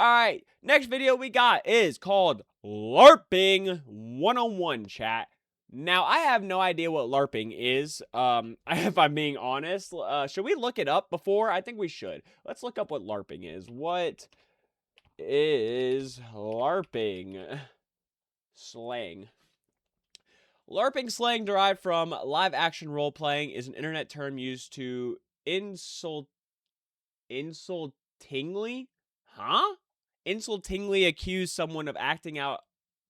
Alright, next video we got is called Larping 101, chat. Now, I have no idea what LARPing is, if I'm being honest. Should we look it up before? I think we should. Let's look up what LARPing is. What is LARPing? Slang. LARPing slang derived from live action role playing is an internet term used to insultingly accuse someone of acting out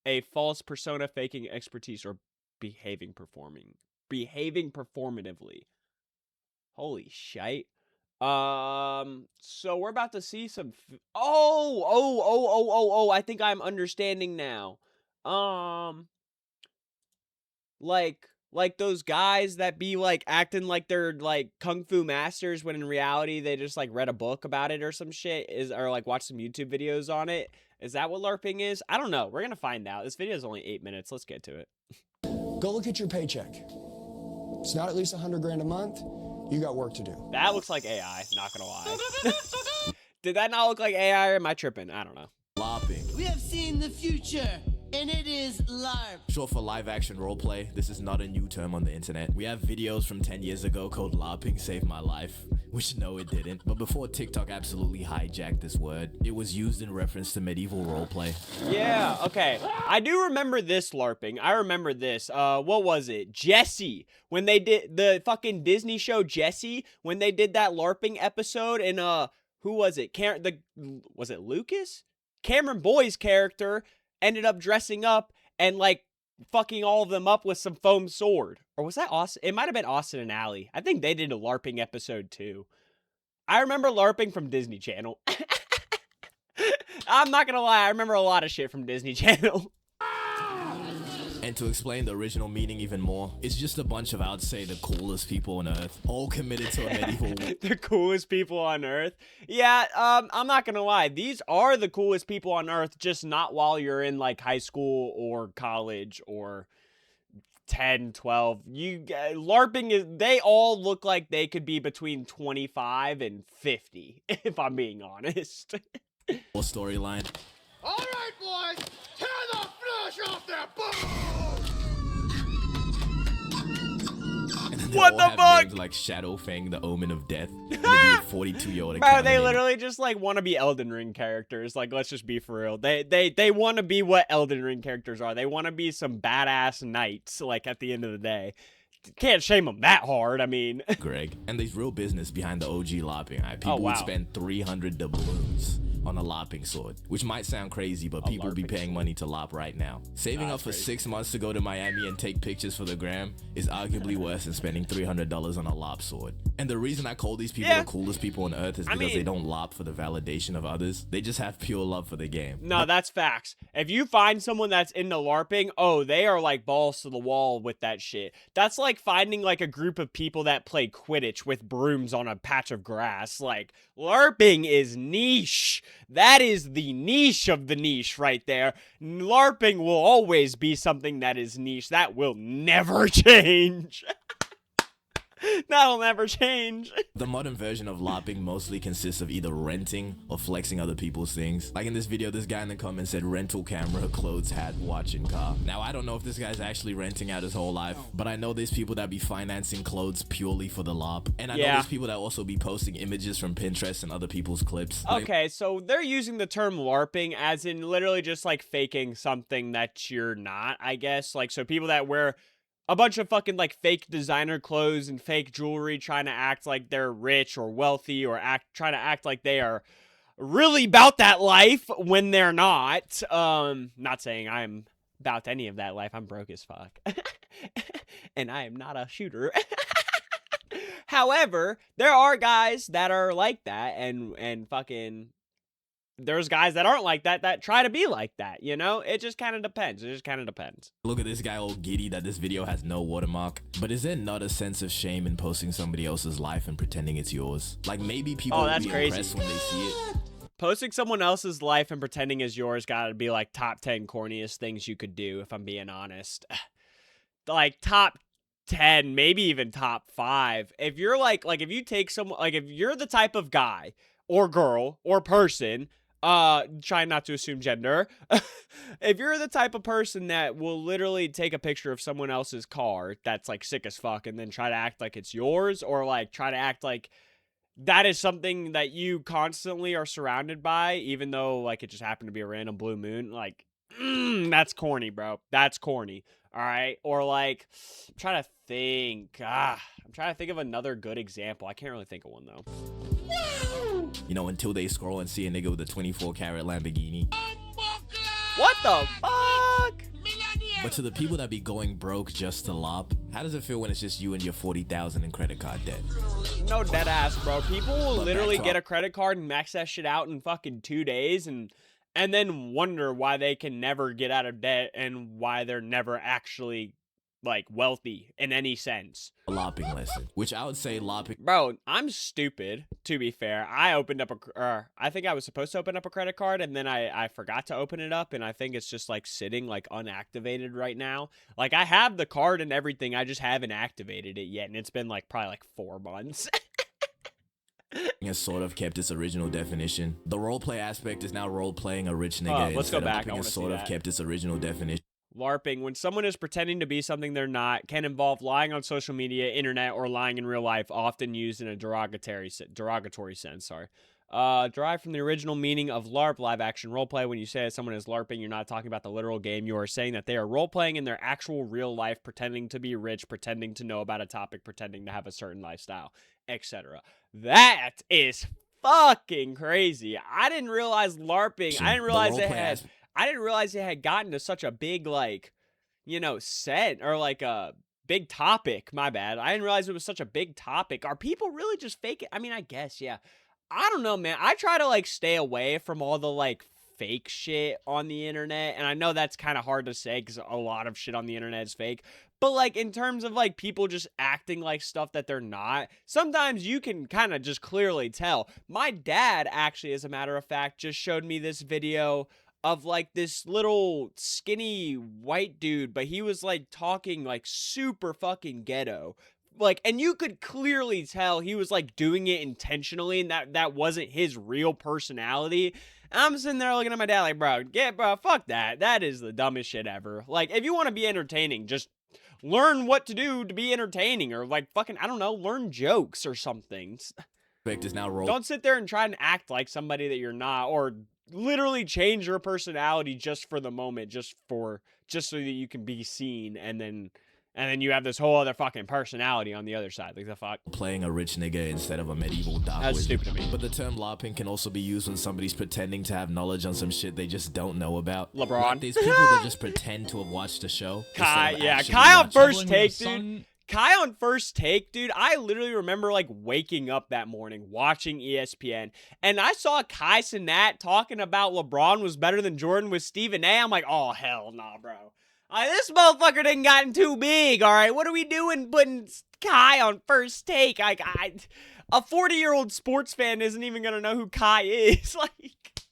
a false persona, faking expertise, or behaving performatively. Holy shite. So we're about to see some I think I'm understanding now. Like those guys that be like acting like they're like kung fu masters when in reality they just like read a book about it or some shit, or like watch some YouTube videos on it. Is that what LARPing is? I don't know. We're gonna find out. This video is only 8 minutes. Let's get to it. Go look at your paycheck. It's not at least 100 grand a month. You got work to do. That looks like AI, not gonna lie. Did that not look like AI, or am I tripping? I don't know. Larping. We have seen the future, and it is LARP. Short for live action roleplay. This is not a new term on the internet. We have videos from 10 years ago called Larping Saved My Life, which no it didn't. But before TikTok absolutely hijacked this word, it was used in reference to medieval roleplay. Yeah, okay. I do remember this LARPing. I remember this. What was it? Jessie. When they did the fucking Disney show Jessie, when they did that LARPing episode, and who was it? Was it Lucas? Cameron Boy's character ended up dressing up and like fucking all of them up with some foam sword. Or was that Austin? It might have been Austin and Allie. I think they did a LARPing episode too. I remember LARPing from Disney Channel. I'm not gonna lie, I remember a lot of shit from Disney Channel. And to explain the original meaning even more, it's just a bunch of, I would say, the coolest people on Earth, all committed to a medieval war. The coolest people on Earth? Yeah, I'm not gonna lie. These are the coolest people on Earth, just not while you're in, like, high school or college or 10, 12. LARPing is, they all look like they could be between 25 and 50, if I'm being honest. Storyline. All right, boys, tear the flesh off that bone! What the fuck? Names like Shadowfang, the Omen of Death, and be a 42-year-old. Bro, they literally just like want to be Elden Ring characters. Like, let's just be for real. They want to be what Elden Ring characters are. They want to be some badass knights. Like at the end of the day, can't shame them that hard. I mean, Greg, and there's real business behind the OG LARPing. People would spend 300 doubloons on a LARPing sword, which might sound crazy, but people will be paying money to LARP right now. Saving up for 6 months to go to Miami and take pictures for the gram is arguably worse than spending $300 on a LARP sword. And the reason I call these people the coolest people on Earth is because they don't LARP for the validation of others. They just have pure love for the game. No, that's facts. If you find someone that's into LARPing, oh, they are like balls to the wall with that shit. That's like finding like a group of people that play Quidditch with brooms on a patch of grass. Like, LARPing is niche. That is the niche of the niche right there. LARPing will always be something that is niche. That will never change. That'll never change. The modern version of LARPing mostly consists of either renting or flexing other people's things. Like in this video, this guy in the comments said rental camera, clothes, hat, watch, and car. Now, I don't know if this guy's actually renting out his whole life, but I know there's people that be financing clothes purely for the LARP. And I know there's people that also be posting images from Pinterest and other people's clips. Okay, so they're using the term LARPing as in literally just like faking something that you're not, I guess. Like, so people that wear a bunch of fucking like fake designer clothes and fake jewelry, trying to act like they're rich or wealthy, or trying to act like they are really about that life when they're not. Not saying I'm about any of that life. I'm broke as fuck. And I am not a shooter. However, there are guys that are like that, and fucking there's guys that aren't like that, that try to be like that, you know? It just kind of depends. It just kind of depends. Look at this guy all giddy that this video has no watermark. But is there not a sense of shame in posting somebody else's life and pretending it's yours? Like, maybe people will be impressed when they see it. Posting someone else's life and pretending is yours gotta be like top 10 corniest things you could do, if I'm being honest. Like top 10, maybe even top 5. If you're like if you take someone, like if you're the type of guy or girl or person Trying not to assume gender. If you're the type of person that will literally take a picture of someone else's car that's like sick as fuck and then try to act like it's yours, or like try to act like that is something that you constantly are surrounded by, even though like it just happened to be a random blue moon, like that's corny, bro. That's corny. All right. Or like, I'm trying to think. I'm trying to think of another good example. I can't really think of one though. You know, until they scroll and see a nigga with a 24-karat Lamborghini. What the fuck? But to the people that be going broke just to lop, how does it feel when it's just you and your 40,000 in credit card debt? No dead ass, bro. People will literally get a credit card and max that shit out in fucking 2 days and then wonder why they can never get out of debt and why they're never actually like wealthy in any sense. A lopping lesson, which I would say lopping. Bro, I'm stupid, to be fair. I opened up I think I was supposed to open up a credit card and then I forgot to open it up, and I think it's just like sitting like unactivated right now. Like I have the card and everything, I just haven't activated it yet, and it's been like probably like 4 months. Has sort of kept its original definition. The roleplay aspect is now role-playing a rich nigga. Let's go back. Lopping has sort of kept its original definition. LARPing, when someone is pretending to be something they're not, can involve lying on social media, internet, or lying in real life, often used in a derogatory sense. Derived from the original meaning of LARP, live-action roleplay. When you say that someone is LARPing, you're not talking about the literal game. You are saying that they are role-playing in their actual real life, pretending to be rich, pretending to know about a topic, pretending to have a certain lifestyle, etc. That is fucking crazy. I didn't realize LARPing. I didn't realize it had gotten to such a big, like, you know, set or like a big topic. My bad. I didn't realize it was such a big topic. Are people really just fake it? I mean, I guess, yeah. I don't know, man. I try to like stay away from all the like fake shit on the internet, and I know that's kind of hard to say because a lot of shit on the internet is fake. But like in terms of like people just acting like stuff that they're not, sometimes you can kind of just clearly tell. My dad, actually, as a matter of fact, just showed me this video of like this little skinny white dude, but he was like talking like super fucking ghetto. Like, and you could clearly tell he was like doing it intentionally, and that wasn't his real personality. And I'm sitting there looking at my dad like, bro, fuck that. That is the dumbest shit ever. Like, if you want to be entertaining, just learn what to do to be entertaining, or like fucking, I don't know, learn jokes or something. Is now Don't sit there and try and act like somebody that you're not, or literally change your personality just for the moment, just so that you can be seen, and then you have this whole other fucking personality on the other side. Like the fuck? Playing a rich nigga instead of a medieval dark That's wizard. stupid to me. But the term LARPing can also be used when somebody's pretending to have knowledge on some shit they just don't know about. LeBron. Like these people that just pretend to have watched a show. Kai on First Take, dude. Kai on First Take, dude. I literally remember like waking up that morning watching ESPN, and I saw Kai Cenat talking about LeBron was better than Jordan with Stephen A. I'm like, oh hell nah, bro. This motherfucker done gotten too big, all right? What are we doing putting Kai on First Take? A 40-year-old sports fan isn't even going to know who Kai is. Like,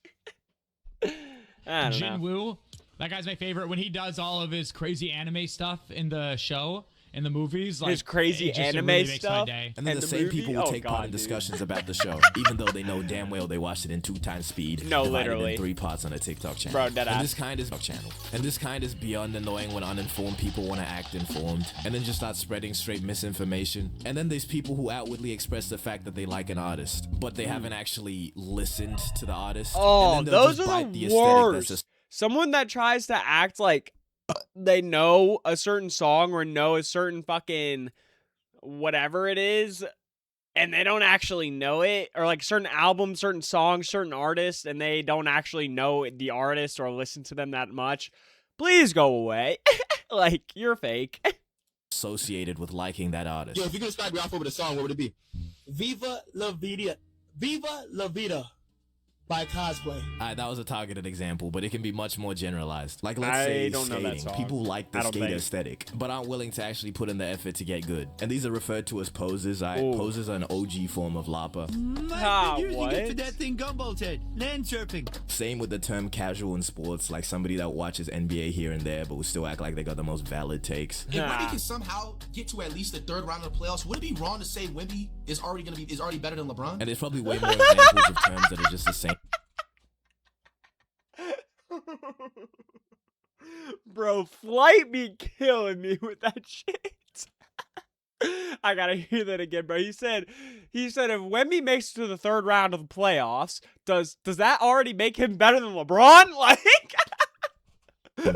I don't Jin know. Woo, that guy's my favorite. When he does all of his crazy anime stuff in the show, in the movies, like his crazy anime really makes my stuff. day. And then And the the same movie? people will Oh, take God, part in dude. discussions about the show, even though they know damn well they watched it in 2x speed. No, divided literally. in 3 parts on a TikTok channel. Bro, deadass. And this kind is beyond annoying when uninformed people want to act informed, and then just start spreading straight misinformation. And then there's people who outwardly express the fact that they like an artist, but they haven't actually listened to the artist. Oh, and then they'll those just are bite the aesthetic that's worst. just Someone that tries to act like they know a certain song or know a certain fucking whatever it is, and they don't actually know it, or like certain albums, certain songs, certain artists, and they don't actually know the artist or listen to them that much. Please go away. Like, you're fake. associated with liking that artist. Yo, if you could describe your outfit with a song, what would it be? Viva La Vida. Viva La Vida by Cosplay. That was a targeted example, but it can be much more generalized. Like, let's I say don't know that skating. song. People like I the don't skate think. aesthetic, but aren't willing to actually put in the effort to get good. And these are referred to as poses. Ooh. Poses are an OG form of LAPA. What? Get to that thing gumbolted. Land surfing. Same with the term casual in sports, like somebody that watches NBA here and there, but will still act like they got the most valid takes. If Wemby can somehow get to at least the 3rd round of the playoffs, would it be wrong to say Wemby is already better than LeBron? And there's probably way more examples of terms that are just the same. Bro, Flight be killing me with that shit. I gotta hear that again, bro. He said if Wemby makes it to the third round of the playoffs, does that already make him better than LeBron? Like,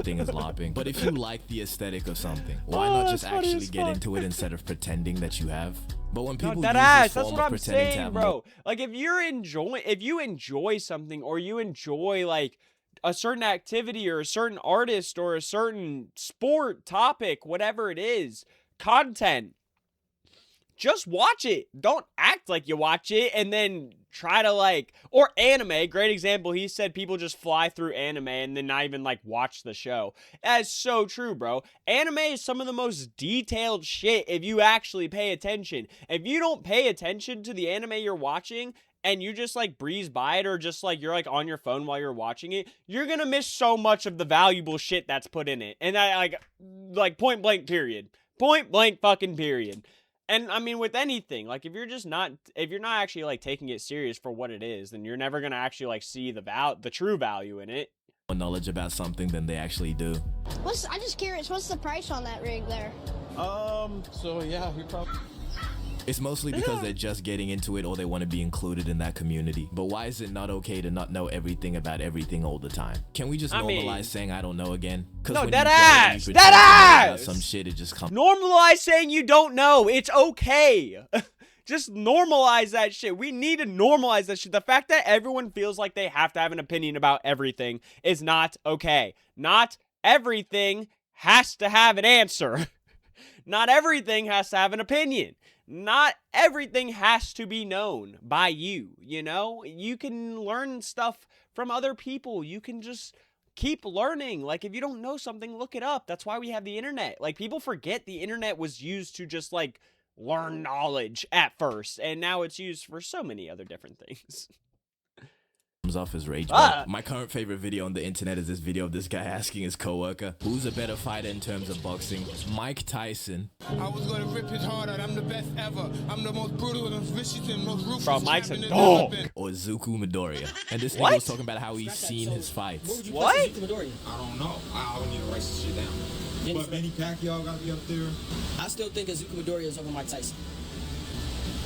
thing is LARPing. But if you like the aesthetic of something, why not just actually get into it instead of pretending that you have? But when people use this that's form what of I'm pretending to saying, have bro. Like, if you enjoy something, or you enjoy like a certain activity or a certain artist or a certain sport, topic, whatever it is, content, just watch it. Don't act like you watch it and then try to like, or anime, great example. He said people just fly through anime and then not even like watch the show. That's so true, bro. Anime is some of the most detailed shit if you actually pay attention. If you don't pay attention to the anime you're watching and you just like breeze by it, or just like you're like on your phone while you're watching it, you're gonna miss so much of the valuable shit that's put in it. And I like point blank period. Point blank fucking period. And I mean, with anything, like if you're not actually like taking it serious for what it is, then you're never gonna actually like see the true value in it. More knowledge about something than they actually do. I'm just curious, what's the price on that rig there? So yeah, we probably. It's mostly because they're just getting into it, or they want to be included in that community. But why is it not okay to not know everything about everything all the time? Can we just normalize saying I don't know again? No, that ass! Some shit, it just comes. Normalize saying you don't know. It's okay. Just normalize that shit. We need to normalize that shit. The fact that everyone feels like they have to have an opinion about everything is not okay. Not everything has to have an answer. Not everything has to have an opinion. Not everything has to be known by you, you know? You can learn stuff from other people. You can just keep learning. Like, if you don't know something, look it up. That's why we have the internet. Like, people forget the internet was used to just, like, learn knowledge at first, and now it's used for so many other different things. Off his rage. My current favorite video on the internet is this video of this guy asking his coworker, who's a better fighter in terms of boxing, Mike Tyson? I was gonna rip his heart out. I'm the best ever. I'm the most brutal and vicious and most ruthless. Bro, Mike's a dog. Or Zuku Midoriya. And this nigga was talking about how he's seen his fights. What? I don't know. I don't need to write this shit down. But Manny Pacquiao got to be up there. I still think Zuku Midoriya is over Mike Tyson.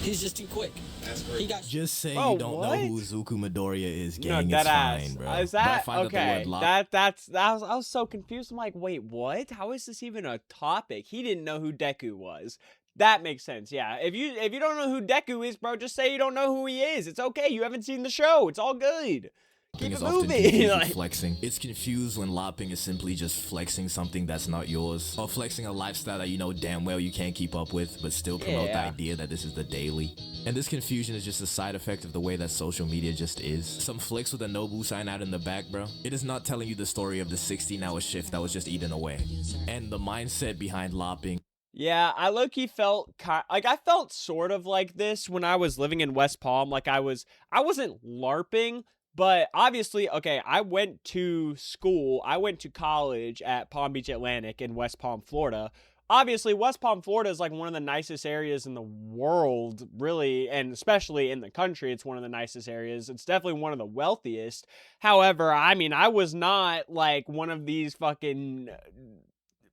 He's just too quick. That's great. Just saying you don't know who Zuku Midoriya is, gang, that it's fine, bro. Is that okay? I was so confused. I'm like, wait, what? How is this even a topic? He didn't know who Deku was. That makes sense. Yeah. If you don't know who Deku is, bro, just say you don't know who he is. It's okay. You haven't seen the show. It's all good. Keep it moving. Like, flexing. It's confused when LARPing is simply just flexing something that's not yours, or flexing a lifestyle that you know damn well you can't keep up with, but still promote the idea that this is the daily. And this confusion is just a side effect of the way that social media just is. Some flicks with a Nobu sign out in the back, bro. It is not telling you the story of the 16-hour shift that was just eaten away. And the mindset behind LARPing. Yeah, I low-key felt I felt sort of like this when I was living in West Palm. Like I wasn't LARPing, but obviously, okay, I went to college at Palm Beach Atlantic in West Palm, Florida. Obviously, West Palm, Florida is like one of the nicest areas in the world, really, and especially in the country, it's one of the nicest areas. It's definitely one of the wealthiest. However, I mean, I was not like one of these fucking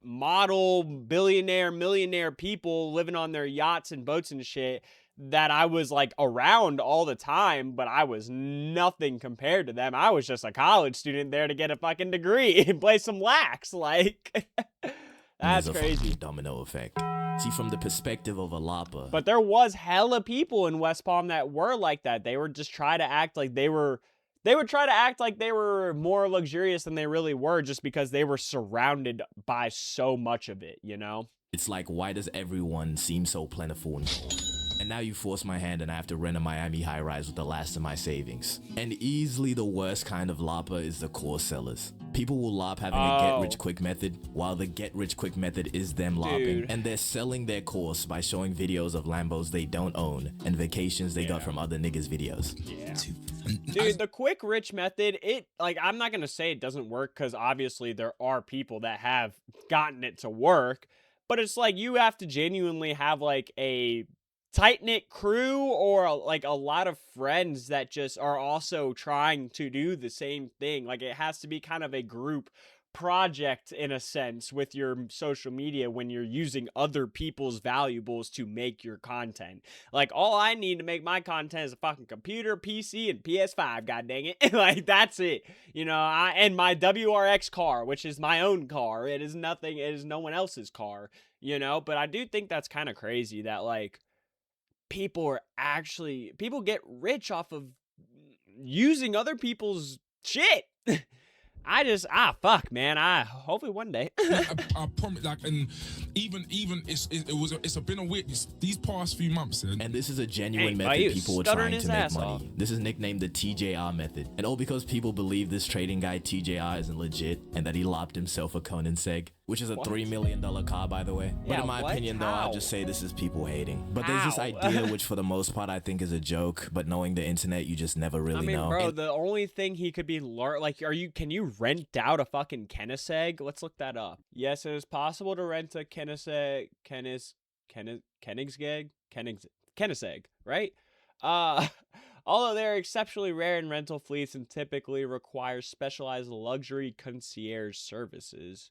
model billionaire, millionaire people living on their yachts and boats and shit that I was like around all the time, but I was nothing compared to them. I was just a college student there to get a fucking degree and play some lax. Like, that's crazy. Domino effect. See, from the perspective of a LARPer. But there was hella people in West Palm that were like that. They were just try to act like they would try to act like they were more luxurious than they really were, just because they were surrounded by so much of it, you know? It's like, why does everyone seem so plentiful and cold? And now you force my hand and I have to rent a Miami high-rise with the last of my savings. And easily the worst kind of LARPer is the course sellers. People will LARP having a get-rich-quick method, while the get-rich-quick method is them LARPing. And they're selling their course by showing videos of Lambos they don't own and vacations they got from other niggas' videos. Dude, the quick rich method, I'm not gonna say it doesn't work, because obviously there are people that have gotten it to work, but it's like you have to genuinely have like a tight-knit crew or like a lot of friends that just are also trying to do the same thing. Like, it has to be kind of a group project in a sense with your social media when you're using other people's valuables to make your content. Like, all I need to make my content is a fucking computer, PC, and PS5, god dang it. Like, that's it. You know, and my WRX car, which is my own car. It is nothing, it is no one else's car, you know? But I do think that's kind of crazy that, like, people get rich off of using other people's shit. Fuck, man. Hopefully one day. I promise, like, and even it's been a week these past few months. And this is a genuine method people are trying to make money. This is nicknamed the TJR method, and all because people believe this trading guy TJR isn't legit and that he lopped himself a Koenigsegg, which is a $3 million car, by the way. But in my opinion, though, I'll just say this is people hating. But there's this idea, which for the most part I think is a joke, but knowing the internet, you just never really know. Bro, the only thing he could be can you rent out a fucking Koenigsegg? Let's look that up. Yes, it is possible to rent a Koenigsegg, right? Although they're exceptionally rare in rental fleets and typically require specialized luxury concierge services.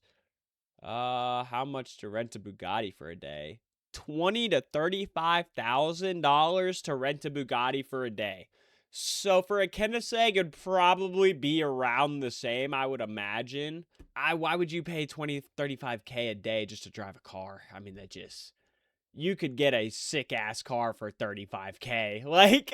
How much to rent a Bugatti for a day? $20,000 to $35,000 to rent a Bugatti for a day. So for a Koenigsegg, it'd probably be around the same, I would imagine. Why would you pay 20, 35K a day just to drive a car? I mean, you could get a sick ass car for 35K. Like,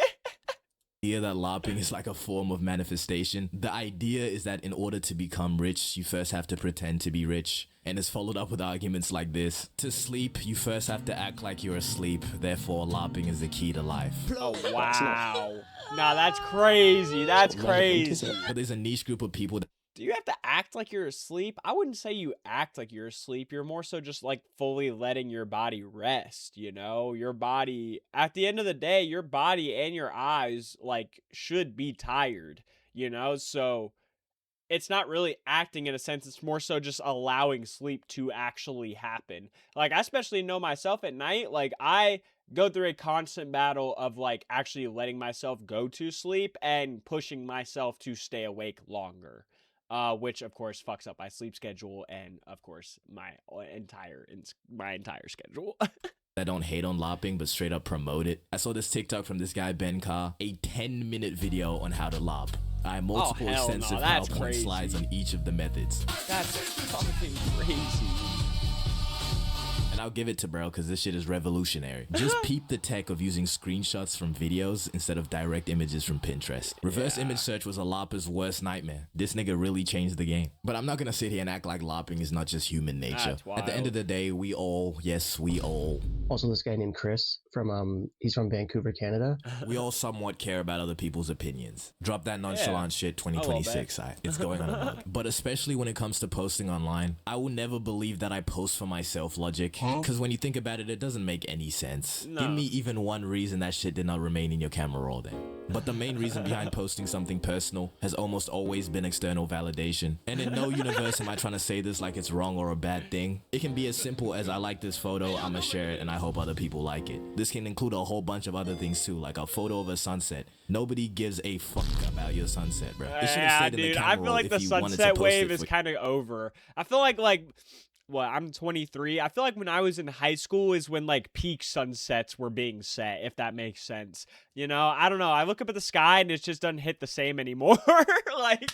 idea that LARPing is like a form of manifestation. The idea is that in order to become rich, you first have to pretend to be rich. And it's followed up with arguments like this. To sleep, you first have to act like you're asleep. Therefore, LARPing is the key to life. Oh, wow. Nah, that's crazy. That's crazy. But there's a niche group of people that do you have to act like you're asleep? I wouldn't say you act like you're asleep. You're more so just like fully letting your body rest, you know? Your body, at the end of the day, your body and your eyes like should be tired, you know? So it's not really acting in a sense. It's more so just allowing sleep to actually happen. Like, I especially know myself at night, like I go through a constant battle of like actually letting myself go to sleep and pushing myself to stay awake longer. Which of course fucks up my sleep schedule and of course my entire schedule. I don't hate on LARPing, but straight up promote it. I saw this TikTok from this guy Ben Carr, a 10-minute video on how to LARP. I have multiple extensive PowerPoint slides on each of the methods. That's fucking crazy. And I'll give it to bro, because this shit is revolutionary. Just peep the tech of using screenshots from videos instead of direct images from Pinterest. Reverse image search was a LARPer's worst nightmare. This nigga really changed the game. But I'm not gonna sit here and act like LARPing is not just human nature. At the end of the day, we all, yes, we all. Also, this guy named Chris he's from Vancouver, Canada. We all somewhat care about other people's opinions. Drop that nonchalant shit 2026. It's going on a mug. But especially when it comes to posting online, I will never believe that I post for myself logic. Because when you think about it, it doesn't make any sense. No. Give me even one reason that shit did not remain in your camera roll then. But the main reason behind posting something personal has almost always been external validation. And in no universe am I trying to say this like it's wrong or a bad thing. It can be as simple as I like this photo, I'ma share it, and I hope other people like it. This can include a whole bunch of other things too, like a photo of a sunset. Nobody gives a fuck about your sunset, bro. Yeah, dude, I feel like the sunset wave is kind of over. I feel like I'm 23. I feel like when I was in high school is when like peak sunsets were being set, if that makes sense. You know, I don't know. I look up at the sky and it just doesn't hit the same anymore. Like,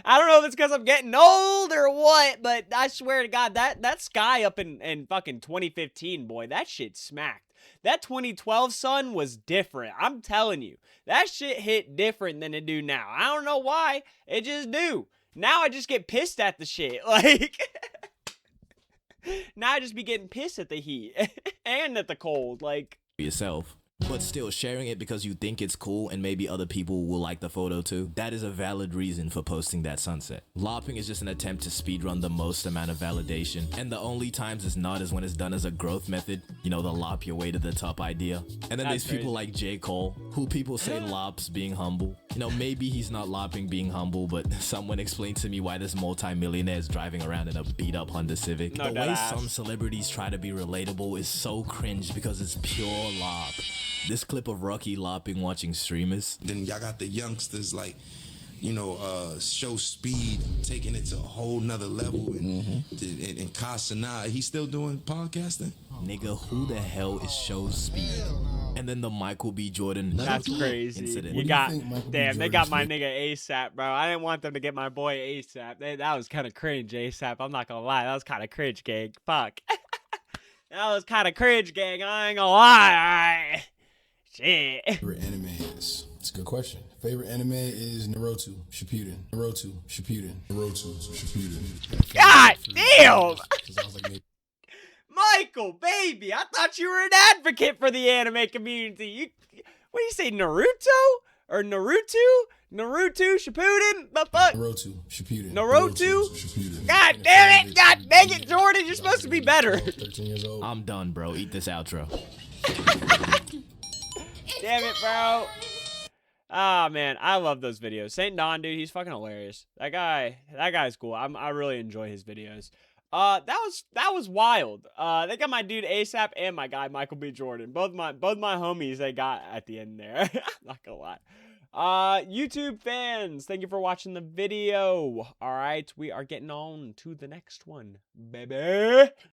I don't know if it's because I'm getting old or what, but I swear to God, that sky up in fucking 2015, boy, that shit smacked. That 2012 sun was different. I'm telling you, that shit hit different than it do now. I don't know why. It just do. Now I just get pissed at the shit. Like, now I just be getting pissed at the heat and at the cold. Like, yourself. But still, sharing it because you think it's cool and maybe other people will like the photo too, that is a valid reason for posting that sunset. LARPing is just an attempt to speedrun the most amount of validation, and the only times it's not is when it's done as a growth method, you know, the LARP your way to the top idea. And then there's people like J. Cole, who people say LARP's being humble. You know, maybe he's not lopping being humble, but someone explained to me why this multi-millionaire is driving around in a beat-up Honda Civic. The way some celebrities try to be relatable is so cringe because it's pure lop. This clip of Rocky lopping watching streamers. Then y'all got the youngsters like, you know, Show Speed taking it to a whole nother level. And Kasana, he's still doing podcasting? Nigga, who the hell is Show Speed? And then the Michael B. Jordan. That's crazy. Incident. You got, damn, they got my nigga ASAP, bro. I didn't want them to get my boy ASAP. That was kind of cringe, ASAP. I'm not gonna lie. That was kind of cringe, gang. Fuck. That was kind of cringe, gang. I ain't gonna lie. Alright. Shit. Favorite anime is? It's a good question. Favorite anime is Naruto Shippuden. Naruto Shippuden. Naruto Shippuden. God damn! Michael, baby, I thought you were an advocate for the anime community. What do you say, Naruto? Or Naruto? Naruto Shippuden? The fuck? Naruto Shippuden. Naruto? Shippuden. God damn it! God dang it, Jordan, you're supposed to be better. 13 years old. I'm done, bro. Eat this outro. Damn it, bro. Ah, man, I love those videos. Saint Don, dude, he's fucking hilarious. That guy's cool. I really enjoy his videos. That was wild. They got my dude ASAP and my guy Michael B. Jordan. Both my homies they got at the end there. I'm not gonna lie. YouTube fans, thank you for watching the video. All right, we are getting on to the next one, baby.